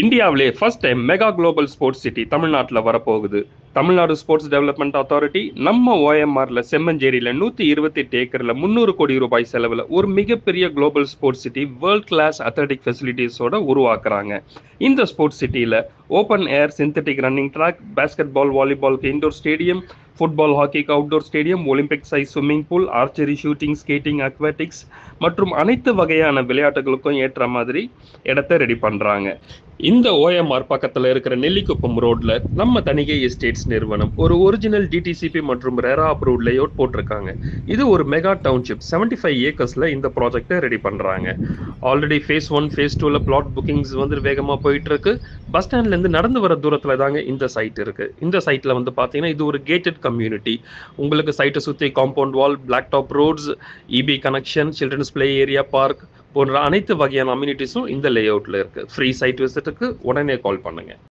இந்தியாவிலே first time mega global sports city தமிழ்நாட்டில் வரப்போகுது. தமிழ்நாடு ஸ்போர்ட்ஸ் டெவலப்மெண்ட் அத்தாரிட்டி நம்ம ஓஎம்ஆர்ல செம்மஞ்சேரியில 128 ஏக்கர்ல 300 கோடி ரூபாய் செலவுல ஒரு மிகப்பெரிய global sports city world class athletic ஃபெசிலிட்டிஸோட உருவாக்குறாங்க. இந்த ஸ்போர்ட்ஸ் சிட்டியில open air synthetic running track, basketball வாலிபாலுக்கு இண்டோர் ஸ்டேடியம், ஃபுட்பால் ஹாக்கிக்கு outdoor stadium, Olympic size swimming pool, archery, shooting, skating, aquatics மற்றும் அனைத்து வகையான விளையாட்டுகளுக்கும் ஏற்ற மாதிரி இடத்தை ரெடி பண்றாங்க. இந்த ஓஎம்ஆர் பக்கத்துல இருக்கிற நெல்லிக்குப்பம் ரோட்ல நம்ம தணிகை எஸ்டேட்ஸ் நிறுவனம் ஒரு ஒரிஜினல் டிடிசிபி மற்றும் ரெரா அப்ரூவ்ட் லேஅவுட் போட்டிருக்காங்க. இது ஒரு மெகா டவுன்ஷிப் 75 ஏக்கர்ஸ்ல இந்த ப்ராஜெக்டை ரெடி பண்றாங்க. ஆல்ரெடி ஃபேஸ் 1 ஃபேஸ் 2ல பிளாட் புக்கிங்ஸ் வேகமா போயிட்டு இருக்கு. பஸ் ஸ்டாண்ட்ல இருந்து நடந்து வர தூரத்துல தாங்க இந்த சைட் இருக்கு. இந்த சைட்ல பாத்தீங்கன்னா இது ஒரு கேட்டட் கம்யூனிட்டி. உங்களுக்கு சைட்டை சுத்தி compound wall, black top roads, EB connection, children's play area, park போன்ற அனைத்து வகையான அம்யூனிட்டிஸும் இந்த லேஅவுட்ல இருக்கு. ஃப்ரீ சைட் விசிட்டுக்கு உடனே கால் பண்ணுங்க.